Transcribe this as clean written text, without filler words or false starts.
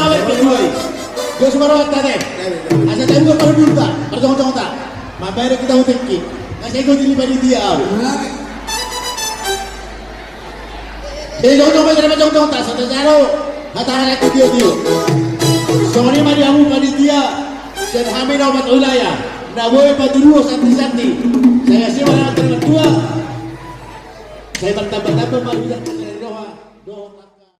awet berdua. Dia semua rawat tadi. Asa tahu gua baru dulu tak. Pertama-tama tak. Mabere kita utekki. Kasi ko dili bali dia. Jauh-jauh macam jauh-jauh tak. Satu jaro. Hatahan aku dia. Sorry mari amu panitia. Dan hamil obat ulaya. Nah boleh paduru santi-santi. Saya sih orang tua. Saya bertambah-tambah malu.